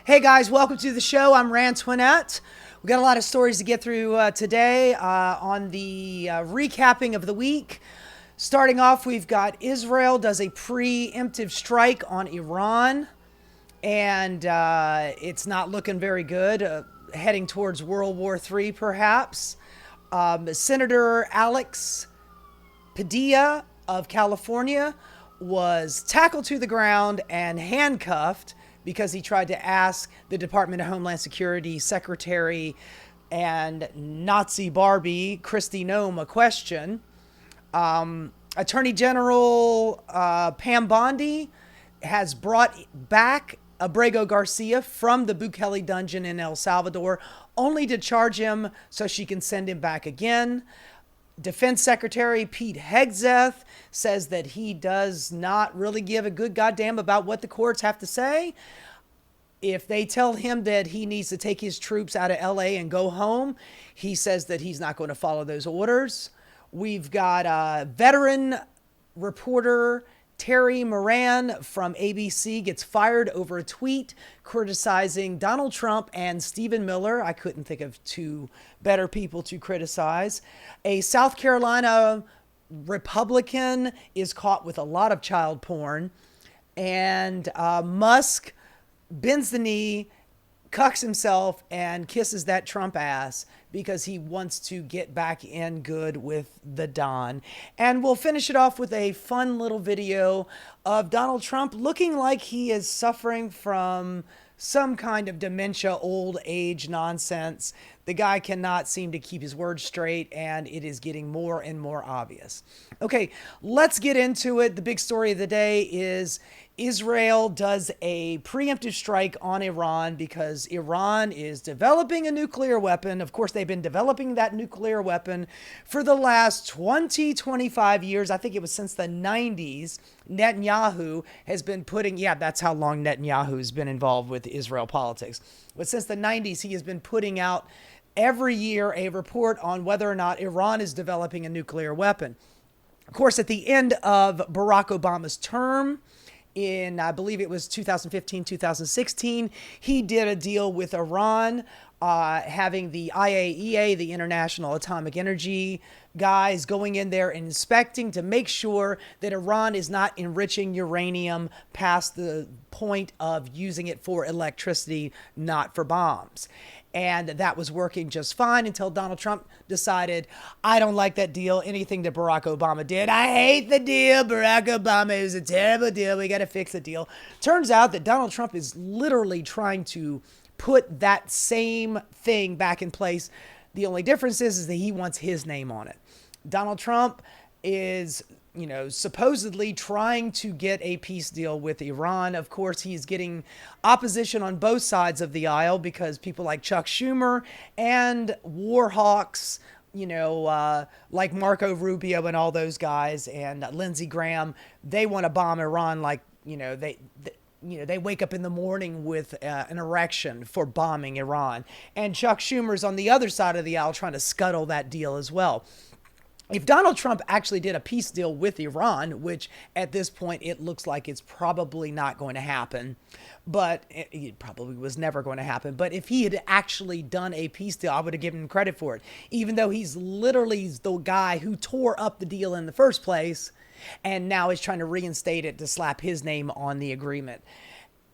Hey guys, welcome to the show. I'm Rantoinette. We got a lot of stories to get through today on the recapping of the week. Starting off, we've got Israel does a preemptive strike on Iran, and it's not looking very good, heading towards World War III perhaps. Senator Alex Padilla of California was tackled to the ground and handcuffed because he tried to ask the Department of Homeland Security Secretary and Nazi Barbie, Kristi Noem, a question. Attorney General Pam Bondi has brought back Abrego Garcia from the Bukele dungeon in El Salvador, only to charge him so she can send him back again. Defense Secretary Pete Hegseth says that he does not really give a good goddamn about what the courts have to say. If they tell him that he needs to take his troops out of LA and go home, he says that he's not going to follow those orders. We've got veteran reporter Terry Moran from ABC gets fired over a tweet criticizing Donald Trump and Stephen Miller. I couldn't think of two better people to criticize. A South Carolina Republican is caught with a lot of child porn. And Musk bends the knee, cucks himself, and kisses that Trump ass because he wants to get back in good with the Don. And we'll finish it off with a fun little video of Donald Trump looking like he is suffering from some kind of dementia, old age nonsense. The guy cannot seem to keep his words straight, and it is getting more and more obvious. Okay, let's get into it. The big story of the day is Israel does a preemptive strike on Iran because Iran is developing a nuclear weapon. Of course, they've been developing that nuclear weapon for the last 25 years. I think it was since the 90s. Netanyahu has been putting, that's how long Netanyahu has been involved with Israel politics. But since the 90s, he has been putting out every year a report on whether or not Iran is developing a nuclear weapon. Of course, at the end of Barack Obama's term, in, I believe it was 2015, 2016, he did a deal with Iran, having the IAEA, the International Atomic Energy guys, going in there and inspecting to make sure that Iran is not enriching uranium past the point of using it for electricity, not for bombs. And that was working just fine until Donald Trump decided, I don't like that deal. Anything that Barack Obama did, I hate the deal. Barack Obama, it was a terrible deal. We got to fix the deal. Turns out that Donald Trump is literally trying to put that same thing back in place. The only difference is that he wants his name on it. Donald Trump is, supposedly trying to get a peace deal with Iran. Of course, he's getting opposition on both sides of the aisle because people like Chuck Schumer and war hawks, like Marco Rubio and all those guys, and Lindsey Graham, they want to bomb Iran like, they wake up in the morning with an erection for bombing Iran. And Chuck Schumer's on the other side of the aisle trying to scuttle that deal as well. If Donald Trump actually did a peace deal with Iran, which at this point it looks like it's probably not going to happen, but it probably was never going to happen. But if he had actually done a peace deal, I would have given him credit for it, even though he's literally the guy who tore up the deal in the first place and now is trying to reinstate it to slap his name on the agreement.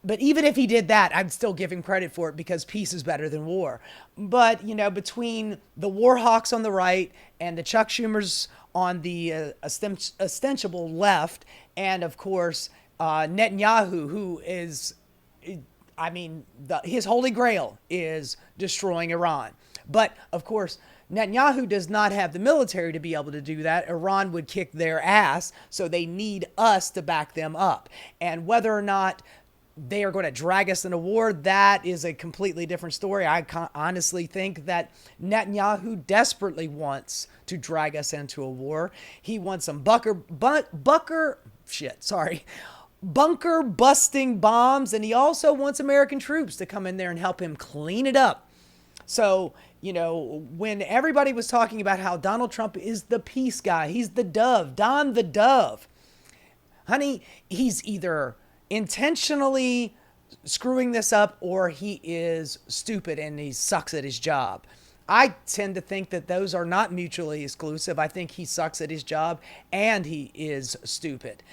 But even if he did that, I'd still give him credit for it because peace is better than war. But, between the war hawks on the right and the Chuck Schumers on the ostensible left, and of course, Netanyahu, who is, his holy grail is destroying Iran. But of course, Netanyahu does not have the military to be able to do that. Iran would kick their ass, so they need us to back them up. And whether or not they are going to drag us into war, that is a completely different story. I honestly think that Netanyahu desperately wants to drag us into a war. He wants some bunker busting bombs, and he also wants American troops to come in there and help him clean it up. So, when everybody was talking about how Donald Trump is the peace guy, he's the dove, Don the Dove. Honey, he's either intentionally screwing this up or he is stupid and he sucks at his job. I tend to think that those are not mutually exclusive. I think he sucks at his job and he is stupid.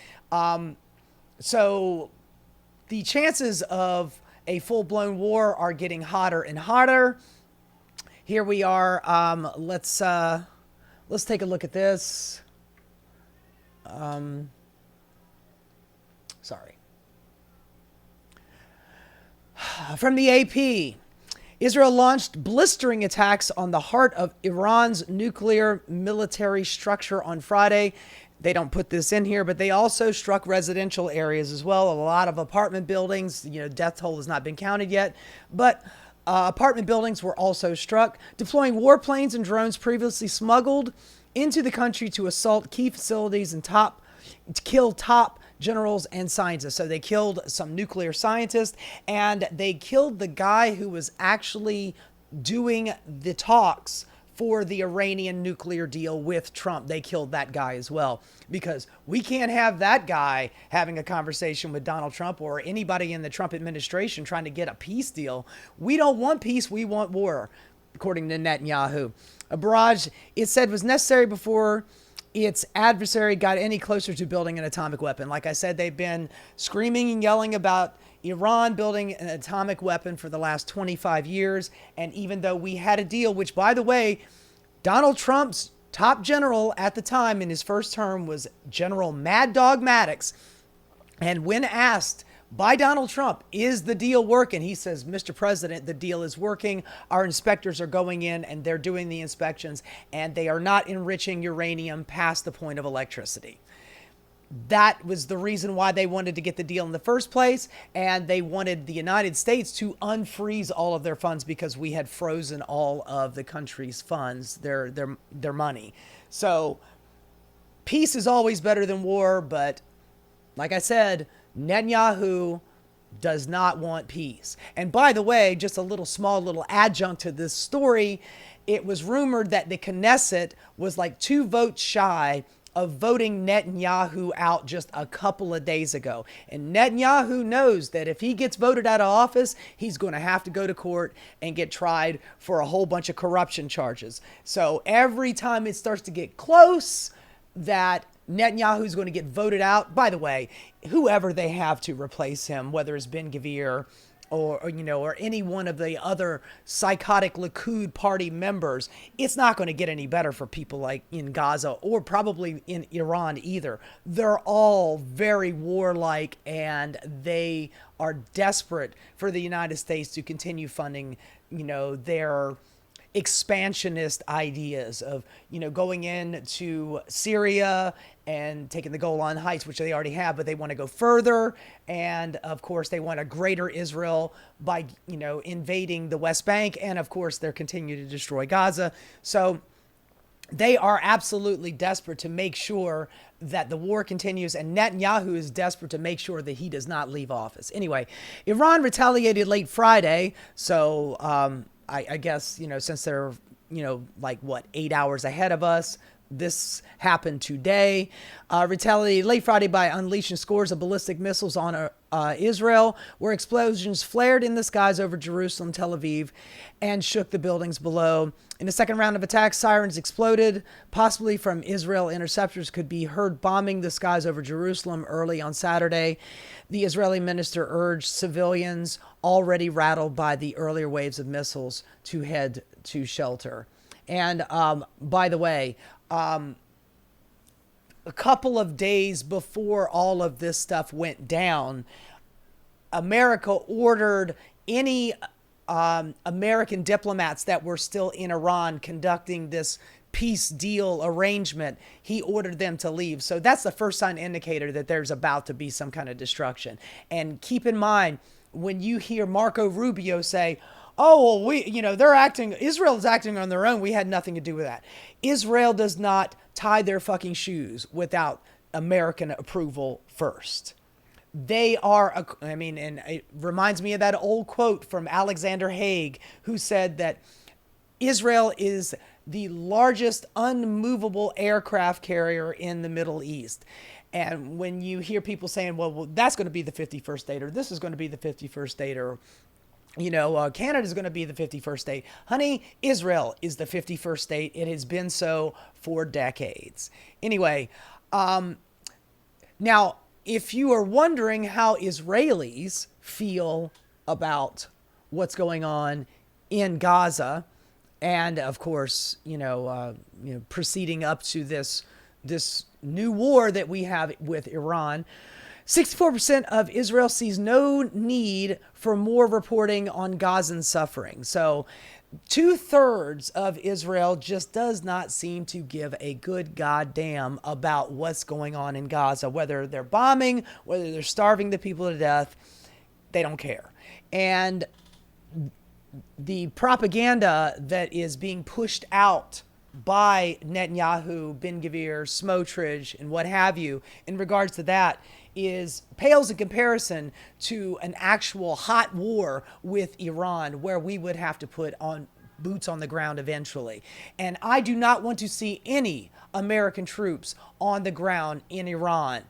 So the chances of a full-blown war are getting hotter and hotter. Here we are. Let's take a look at this. Sorry. From the AP, Israel launched blistering attacks on the heart of Iran's nuclear military structure on Friday. They don't put this in here, but they also struck residential areas as well. A lot of apartment buildings, death toll has not been counted yet, but apartment buildings were also struck, deploying warplanes and drones previously smuggled into the country to assault key facilities and to kill top generals and scientists. So they killed some nuclear scientists, and they killed the guy who was actually doing the talks for the Iranian nuclear deal with Trump. They killed that guy as well, because we can't have that guy having a conversation with Donald Trump or anybody in the Trump administration trying to get a peace deal. We don't want peace, we want war, according to Netanyahu. A barrage, it said, was necessary before its adversary got any closer to building an atomic weapon. Like I said, they've been screaming and yelling about Iran building an atomic weapon for the last 25 years. And even though we had a deal, which, by the way, Donald Trump's top general at the time in his first term was General Mad Dog Maddox. And when asked by Donald Trump, is the deal working? He says, Mr. President, the deal is working. Our inspectors are going in and they're doing the inspections, and they are not enriching uranium past the point of electricity. That was the reason why they wanted to get the deal in the first place, and they wanted the United States to unfreeze all of their funds because we had frozen all of the country's funds, their money. So peace is always better than war, but like I said, Netanyahu does not want peace. And by the way, just a small little adjunct to this story, it was rumored that the Knesset was like 2 votes shy of voting Netanyahu out just a couple of days ago. And Netanyahu knows that if he gets voted out of office, he's going to have to go to court and get tried for a whole bunch of corruption charges. So every time it starts to get close that Netanyahu's going to get voted out, by the way, whoever they have to replace him, whether it's Ben-Gvir or any one of the other psychotic Likud party members, it's not going to get any better for people like in Gaza or probably in Iran either. They're all very warlike, and they are desperate for the United States to continue funding, their expansionist ideas of, going into Syria and taking the Golan Heights, which they already have, but they want to go further. And of course, they want a greater Israel by, invading the West Bank. And of course, they're continuing to destroy Gaza. So they are absolutely desperate to make sure that the war continues, and Netanyahu is desperate to make sure that he does not leave office. Anyway, Iran retaliated late Friday. So, I guess, since they're, 8 hours ahead of us, this happened today. Retaliated late Friday by unleashing scores of ballistic missiles on Israel, where explosions flared in the skies over Jerusalem, Tel Aviv, and shook the buildings below. In the second round of attacks, sirens exploded, possibly from Israel. Interceptors could be heard bombing the skies over Jerusalem early on Saturday. The Israeli minister urged civilians already rattled by the earlier waves of missiles to head to shelter. And by the way, a couple of days before all of this stuff went down, America ordered any American diplomats that were still in Iran conducting this peace deal arrangement, he ordered them to leave. So that's the first sign indicator that there's about to be some kind of destruction. And keep in mind, when you hear Marco Rubio say, oh, well, Israel is acting on their own, we had nothing to do with that. Israel does not tie their fucking shoes without American approval first. They are, and it reminds me of that old quote from Alexander Haig, who said that Israel is the largest unmovable aircraft carrier in the Middle East. And when you hear people saying, well, that's going to be the 51st state, or this is going to be the 51st state, or Canada is going to be the 51st state. Honey, Israel is the 51st state. It has been so for decades. Anyway, now, if you are wondering how Israelis feel about what's going on in Gaza, and of course, proceeding up to this new war that we have with Iran, 64% of Israel sees no need for more reporting on Gazan suffering. So 2/3 of Israel just does not seem to give a good goddamn about what's going on in Gaza, whether they're bombing, whether they're starving the people to death. They don't care. And the propaganda that is being pushed out by Netanyahu, Ben-Gvir, Smotrich, and what have you in regards to that pales in comparison to an actual hot war with Iran, where we would have to put on boots on the ground eventually. And I do not want to see any American troops on the ground in Iran.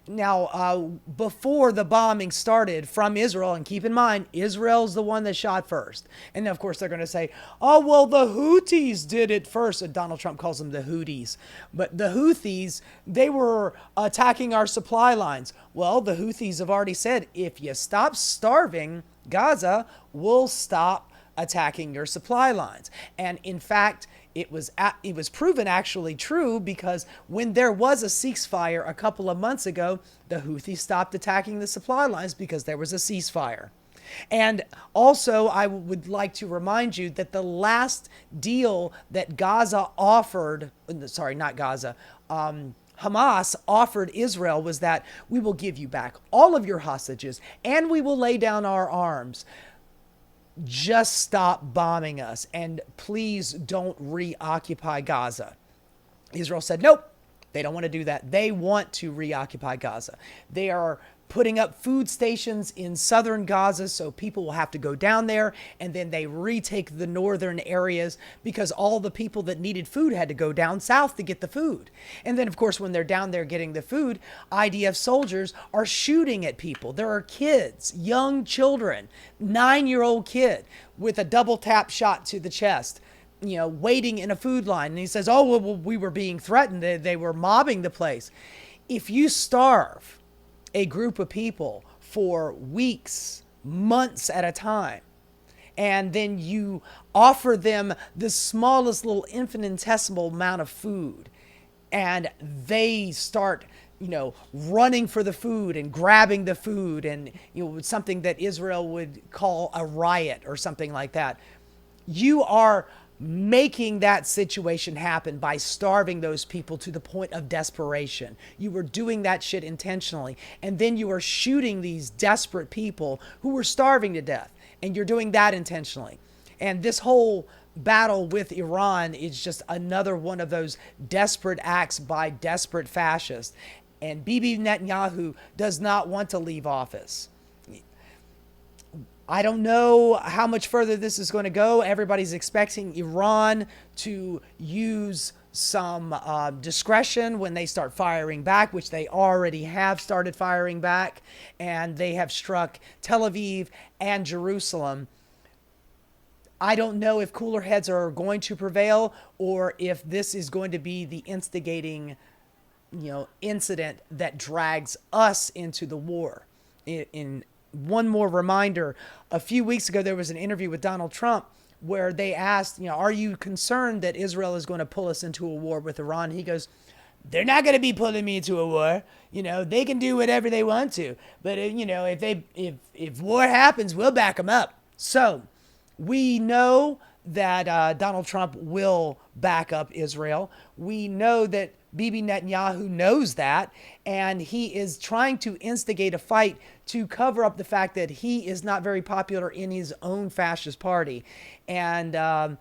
Now, before the bombing started from Israel, and keep in mind, Israel's the one that shot first. And of course, they're going to say, oh, well, the Houthis did it first. And Donald Trump calls them the Houthis. But the Houthis, they were attacking our supply lines. Well, the Houthis have already said, if you stop starving Gaza, we'll stop attacking your supply lines. And in fact, it was proven actually true, because when there was a ceasefire a couple of months ago, the Houthis stopped attacking the supply lines because there was a ceasefire. And also, I would like to remind you that the last deal that Hamas offered Israel was that we will give you back all of your hostages and we will lay down our arms. Just stop bombing us, and please don't reoccupy Gaza. Israel said, nope, they don't want to do that. They want to reoccupy Gaza. They are putting up food stations in southern Gaza, so people will have to go down there, and then they retake the northern areas, because all the people that needed food had to go down south to get the food. And then, of course, when they're down there getting the food, IDF soldiers are shooting at people. There are kids, young children, 9-year-old kid with a double tap shot to the chest, waiting in a food line. And he says, oh, well, we were being threatened. They were mobbing the place. If you starve a group of people for weeks, months at a time, and then you offer them the smallest little infinitesimal amount of food, and they start, running for the food and grabbing the food, and, something that Israel would call a riot or something like that, you are making that situation happen by starving those people to the point of desperation. You were doing that shit intentionally. And then you are shooting these desperate people who were starving to death. And you're doing that intentionally. And this whole battle with Iran is just another one of those desperate acts by desperate fascists. And Bibi Netanyahu does not want to leave office. I don't know how much further this is going to go. Everybody's expecting Iran to use some discretion when they start firing back, which they already have started firing back. And they have struck Tel Aviv and Jerusalem. I don't know if cooler heads are going to prevail, or if this is going to be the instigating, incident that drags us into the war. In one more reminder, a few weeks ago, there was an interview with Donald Trump where they asked, are you concerned that Israel is going to pull us into a war with Iran? He goes, they're not going to be pulling me into a war. They can do whatever they want to. But, if war happens, we'll back them up. So we know that Donald Trump will back up Israel. We know that Bibi Netanyahu knows that, and he is trying to instigate a fight to cover up the fact that he is not very popular in his own fascist party. And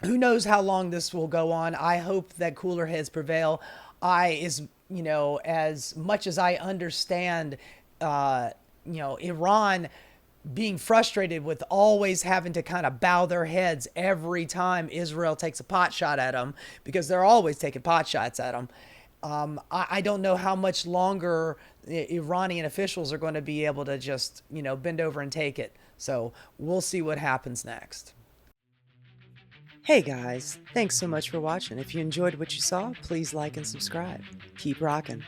who knows how long this will go on. I hope that cooler heads prevail. As much as I understand, Iran being frustrated with always having to kind of bow their heads every time Israel takes a pot shot at them, because they're always taking pot shots at them. I don't know how much longer Iranian officials are going to be able to just, bend over and take it. So we'll see what happens next. Hey guys, thanks so much for watching. If you enjoyed what you saw, please like and subscribe. Keep rocking.